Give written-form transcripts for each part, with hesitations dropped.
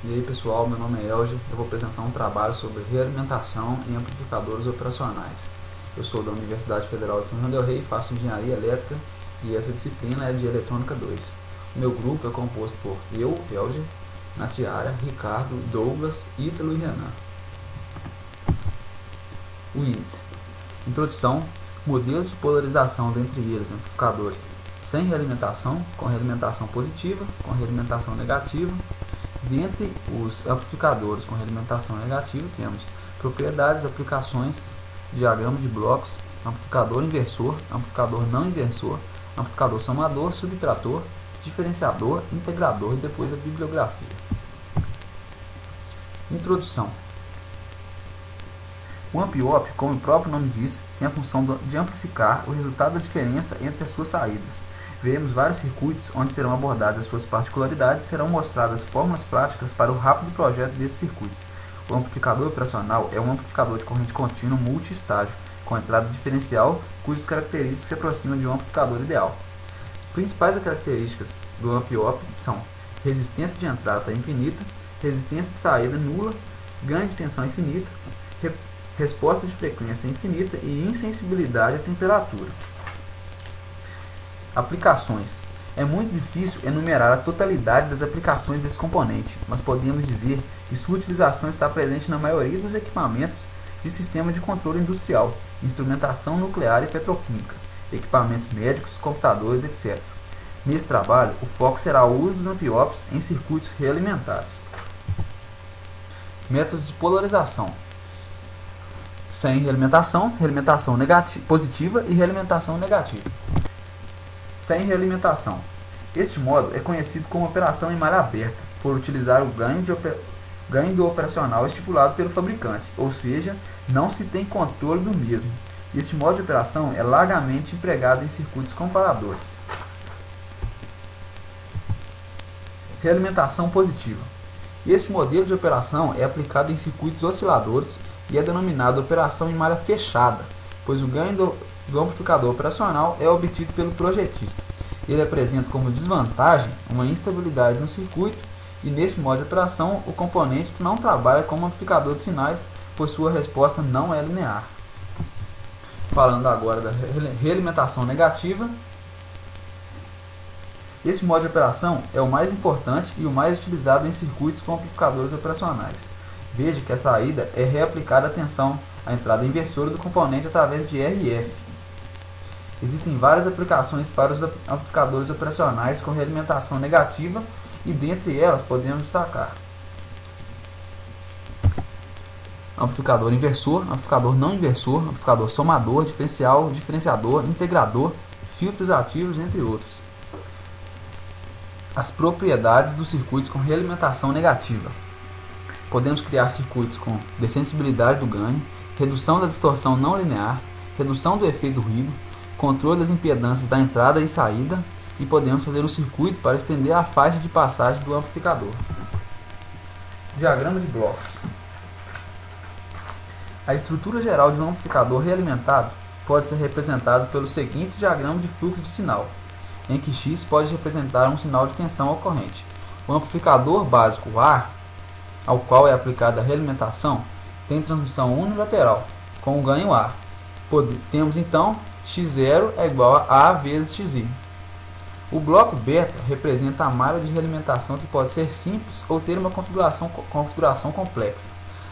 E aí pessoal, meu nome é Elger, eu vou apresentar um trabalho sobre realimentação em amplificadores operacionais. Eu sou da Universidade Federal de São João del Rei, faço engenharia elétrica e essa disciplina é de eletrônica 2. O meu grupo é composto por eu, Elger, Natiara, Ricardo, Douglas, Ítalo e Renan. O índice. Introdução, modelos de polarização dentre eles, amplificadores sem realimentação, com realimentação positiva, com realimentação negativa. Dentre os amplificadores com realimentação negativa, temos propriedades, aplicações, diagrama de blocos, amplificador inversor, amplificador não inversor, amplificador somador, subtrator, diferenciador, integrador e depois a bibliografia. Introdução. O amp-op, como o próprio nome diz, tem a função de amplificar o resultado da diferença entre as suas saídas. Veremos vários circuitos onde serão abordadas as suas particularidades e serão mostradas fórmulas práticas para o rápido projeto desses circuitos. O amplificador operacional é um amplificador de corrente contínua multi-estágio, com entrada diferencial, cujas características se aproximam de um amplificador ideal. As principais características do amp-op são resistência de entrada infinita, resistência de saída nula, ganho de tensão infinita, resposta de frequência infinita e insensibilidade à temperatura. Aplicações. É muito difícil enumerar a totalidade das aplicações desse componente, mas podemos dizer que sua utilização está presente na maioria dos equipamentos de sistema de controle industrial, instrumentação nuclear e petroquímica, equipamentos médicos, computadores, etc. Nesse trabalho, o foco será o uso dos amp-ops em circuitos realimentados. Métodos de polarização. Sem realimentação, realimentação positiva e realimentação negativa. Sem realimentação. Este modo é conhecido como operação em malha aberta, por utilizar o ganho do operacional estipulado pelo fabricante, ou seja, não se tem controle do mesmo. Este modo de operação é largamente empregado em circuitos comparadores. Realimentação positiva. Este modelo de operação é aplicado em circuitos osciladores e é denominado operação em malha fechada, pois o ganho do amplificador operacional é obtido pelo projetista. Ele apresenta como desvantagem uma instabilidade no circuito e neste modo de operação o componente não trabalha como amplificador de sinais, pois sua resposta não é linear. Falando agora da realimentação negativa, esse modo de operação é o mais importante e o mais utilizado em circuitos com amplificadores operacionais. Veja que a saída é reaplicada a tensão à entrada inversora do componente através de RF. Existem várias aplicações para os amplificadores operacionais com realimentação negativa e dentre elas podemos destacar amplificador inversor, amplificador não inversor, amplificador somador, diferencial, diferenciador, integrador, filtros ativos, entre outros. As propriedades dos circuitos com realimentação negativa. Podemos criar circuitos com dessensibilidade do ganho, redução da distorção não linear, redução do efeito ruído, controle das impedâncias da entrada e saída e podemos fazer o circuito para estender a faixa de passagem do amplificador. Diagrama de blocos. A estrutura geral de um amplificador realimentado pode ser representada pelo seguinte diagrama de fluxo de sinal, em que X pode representar um sinal de tensão ocorrente. O amplificador básico A, ao qual é aplicada a realimentação, tem transmissão unilateral, com o ganho A. Temos então X0 é igual a vezes Xi. O bloco beta representa a malha de realimentação que pode ser simples ou ter uma configuração complexa.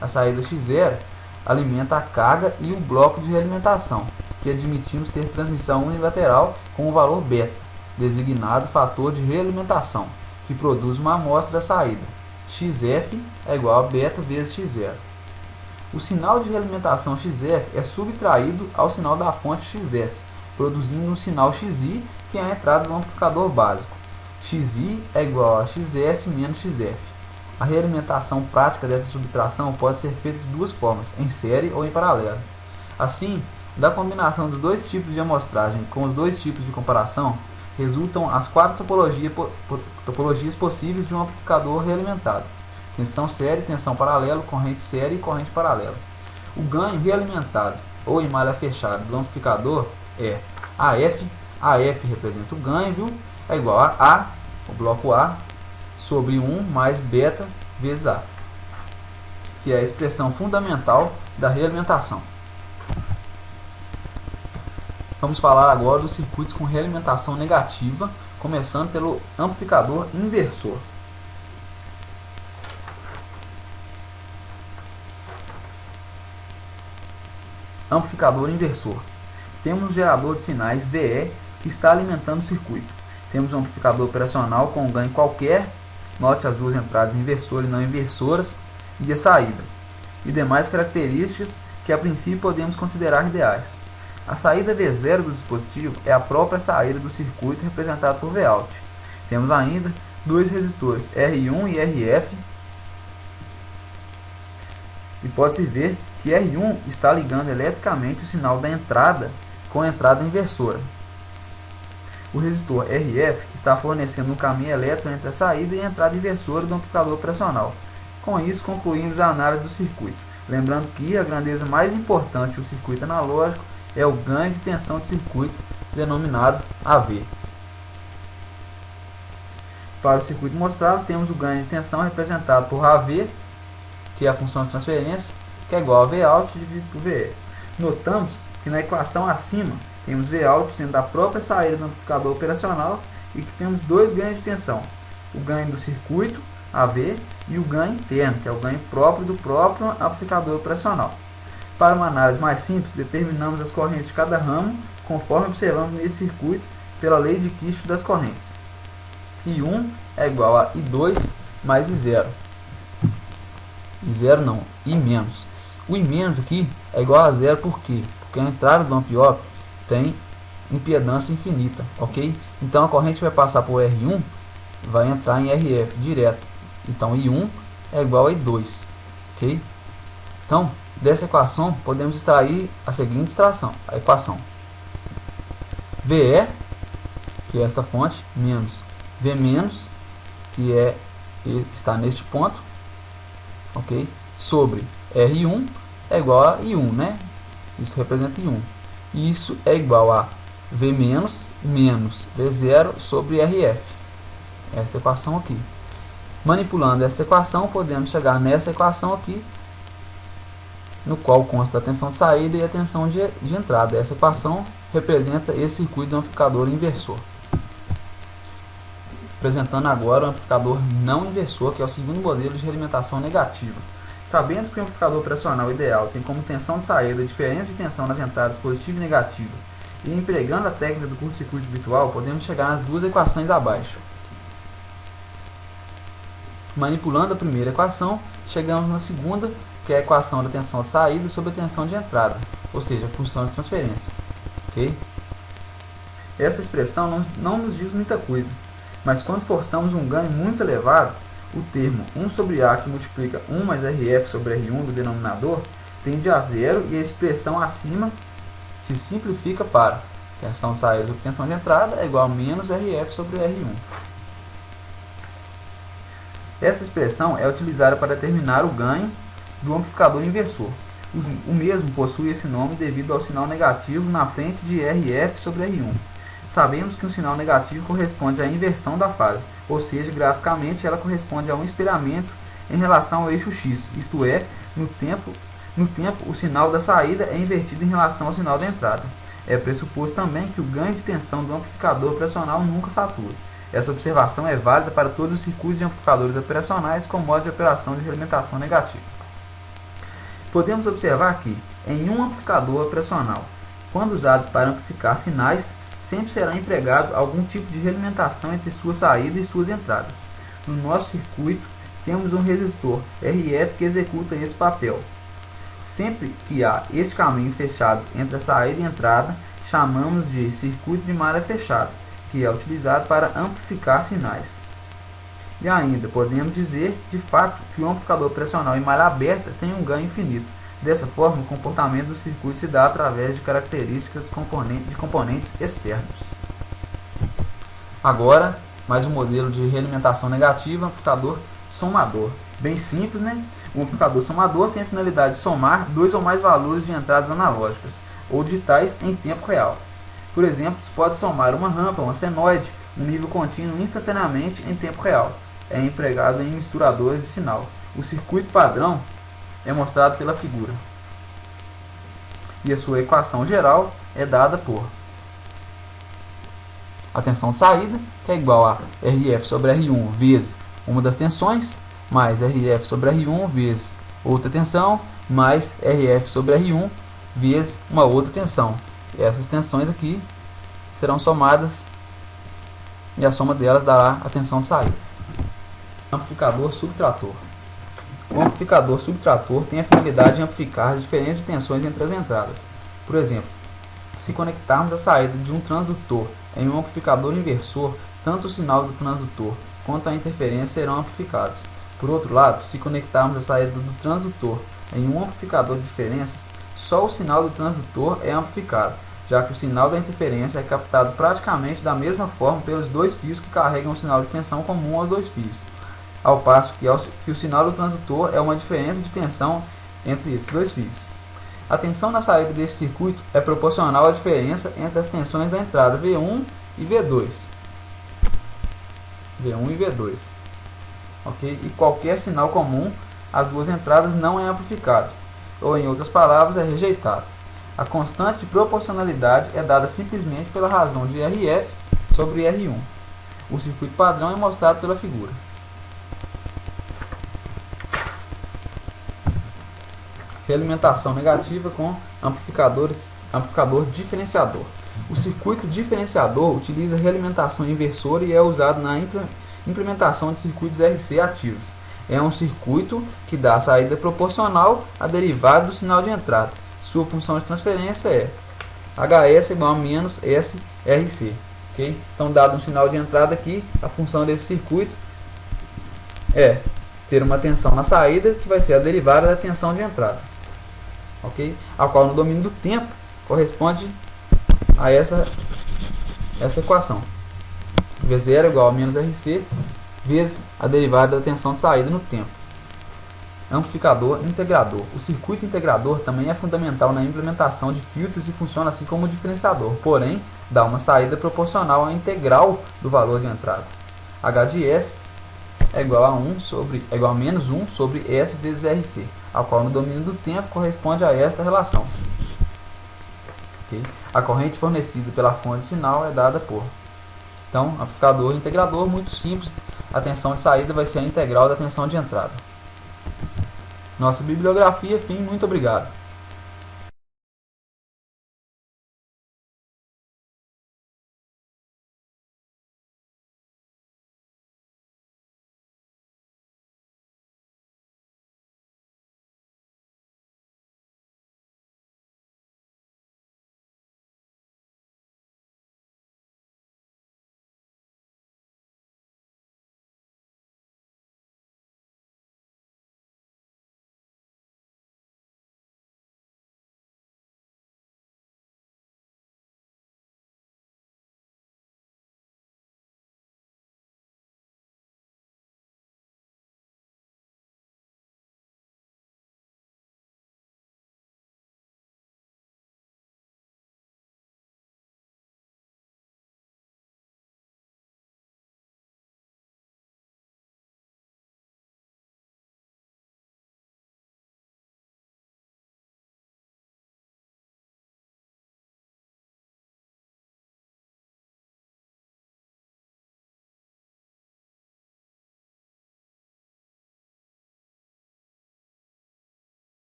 A saída X0 alimenta a carga e o bloco de realimentação, que admitimos ter transmissão unilateral com o valor beta, designado fator de realimentação, que produz uma amostra da saída. Xf é igual a beta vezes X0. O sinal de realimentação Xf é subtraído ao sinal da fonte Xs, produzindo um sinal Xi, que é a entrada do amplificador básico. Xi é igual a Xs menos Xf. A realimentação prática dessa subtração pode ser feita de duas formas, em série ou em paralelo. Assim, da combinação dos dois tipos de amostragem com os dois tipos de comparação, resultam as quatro topologias possíveis de um amplificador realimentado: tensão série, tensão paralelo, corrente série e corrente paralela. O ganho realimentado ou em malha fechada do amplificador é AF. AF representa o ganho, viu? É igual a o bloco A, sobre 1 mais beta vezes A, que é a expressão fundamental da realimentação. Vamos falar agora dos circuitos com realimentação negativa, começando pelo amplificador inversor. Amplificador inversor. Temos um gerador de sinais VE que está alimentando o circuito. Temos um amplificador operacional com um ganho qualquer, note as duas entradas inversoras e não inversoras, e a saída, e demais características que a princípio podemos considerar ideais. A saída V0 do dispositivo é a própria saída do circuito representada por Vout. Temos ainda dois resistores R1 e RF, e pode-se ver que R1 está ligando eletricamente o sinal da entrada com a entrada inversora. O resistor RF está fornecendo um caminho elétrico entre a saída e a entrada inversora do amplificador operacional. Com isso, concluímos a análise do circuito. Lembrando que a grandeza mais importante do circuito analógico é o ganho de tensão de circuito, denominado AV. Para o circuito mostrado, temos o ganho de tensão representado por AV, que é a função de transferência, que é igual a Vout dividido por VE. Notamos que na equação acima temos Vout sendo a própria saída do amplificador operacional e que temos dois ganhos de tensão: o ganho do circuito, AV, e o ganho interno, que é o ganho próprio do próprio amplificador operacional. Para uma análise mais simples, determinamos as correntes de cada ramo, conforme observamos nesse circuito pela lei de Kirchhoff das correntes. I1 é igual a I2 mais I0. I0 não, I menos. O I menos aqui é igual a zero, por quê? Porque a entrada do ampliómetro tem impedância infinita, ok? Então a corrente vai passar por R1, vai entrar em RF direto. Então I1 é igual a I2, ok? Então, dessa equação, podemos extrair a seguinte equação. VE, que é esta fonte, menos V menos, que está neste ponto, ok? Sobre R1 é igual a I1, né? Isso representa I1. E isso é igual a V menos menos V0 sobre RF. Esta equação aqui. Manipulando essa equação, podemos chegar nessa equação aqui, no qual consta a tensão de saída e a tensão de entrada. Essa equação representa esse circuito do amplificador inversor. Apresentando agora o amplificador não inversor, que é o segundo modelo de realimentação negativa. Sabendo que o amplificador operacional ideal tem como tensão de saída diferença de tensão nas entradas positiva e negativa, e empregando a técnica do curto-circuito virtual, podemos chegar nas duas equações abaixo. Manipulando a primeira equação, chegamos na segunda, que é a equação da tensão de saída sobre a tensão de entrada, ou seja, a função de transferência. Okay? Esta expressão não nos diz muita coisa, mas quando forçamos um ganho muito elevado, o termo 1 sobre A, que multiplica 1 mais RF sobre R1 do denominador, tende a zero e a expressão acima se simplifica para tensão de saída sobre tensão de entrada é igual a menos RF sobre R1. Essa expressão é utilizada para determinar o ganho do amplificador inversor. O mesmo possui esse nome devido ao sinal negativo na frente de RF sobre R1. Sabemos que um sinal negativo corresponde à inversão da fase, ou seja, graficamente ela corresponde a um espelhamento em relação ao eixo X, isto é, no tempo o sinal da saída é invertido em relação ao sinal da entrada. É pressuposto também que o ganho de tensão do amplificador operacional nunca satura. Essa observação é válida para todos os circuitos de amplificadores operacionais com modo de operação de realimentação negativa. Podemos observar que, em um amplificador operacional, quando usado para amplificar sinais, sempre será empregado algum tipo de realimentação entre sua saída e suas entradas. No nosso circuito, temos um resistor RF que executa esse papel. Sempre que há este caminho fechado entre a saída e a entrada, chamamos de circuito de malha fechada, que é utilizado para amplificar sinais. E ainda podemos dizer, de fato, que o amplificador operacional em malha aberta tem um ganho infinito. Dessa forma, o comportamento do circuito se dá através de características de componentes externos. Agora, mais um modelo de realimentação negativa, amplificador somador. Bem simples, né? O amplificador somador tem a finalidade de somar dois ou mais valores de entradas analógicas ou digitais em tempo real. Por exemplo, se pode somar uma rampa, uma senoide, um nível contínuo instantaneamente em tempo real. é empregado em misturadores de sinal. O circuito padrão é mostrado pela figura. E a sua equação geral é dada por a tensão de saída, que é igual a RF sobre R1 vezes uma das tensões, mais RF sobre R1 vezes outra tensão, mais RF sobre R1 vezes uma outra tensão. E essas tensões aqui serão somadas e a soma delas dará a tensão de saída. Amplificador subtrator. O amplificador subtrator tem a finalidade de amplificar as diferentes tensões entre as entradas. Por exemplo, se conectarmos a saída de um transdutor em um amplificador inversor, tanto o sinal do transdutor quanto a interferência serão amplificados. Por outro lado, se conectarmos a saída do transdutor em um amplificador de diferenças, só o sinal do transdutor é amplificado, já que o sinal da interferência é captado praticamente da mesma forma pelos dois fios que carregam o sinal de tensão comum aos dois fios, ao passo que o sinal do transdutor é uma diferença de tensão entre esses dois fios. A tensão na saída deste circuito é proporcional à diferença entre as tensões da entrada V1 e V2. V1 e V2. Okay? E qualquer sinal comum às duas entradas não é amplificado, ou em outras palavras, é rejeitado. A constante de proporcionalidade é dada simplesmente pela razão de RF sobre R1. O circuito padrão é mostrado pela figura. Realimentação negativa com amplificador diferenciador. O circuito diferenciador utiliza realimentação inversora e é usado na implementação de circuitos RC ativos. É um circuito que dá a saída proporcional à derivada do sinal de entrada. Sua função de transferência é HS igual a menos SRC. Okay? Então, dado um sinal de entrada aqui, a função desse circuito é ter uma tensão na saída, que vai ser a derivada da tensão de entrada. Okay? A qual no domínio do tempo corresponde a essa equação. V0 igual a menos RC vezes a derivada da tensão de saída no tempo. Amplificador integrador. O circuito integrador também é fundamental na implementação de filtros e funciona assim como diferenciador, porém dá uma saída proporcional à integral do valor de entrada. H de S é igual a menos 1 sobre S vezes RC, a qual no domínio do tempo corresponde a esta relação. Okay? A corrente fornecida pela fonte de sinal é dada por. Então, amplificador integrador, muito simples, a tensão de saída vai ser a integral da tensão de entrada. Nossa bibliografia, fim, muito obrigado.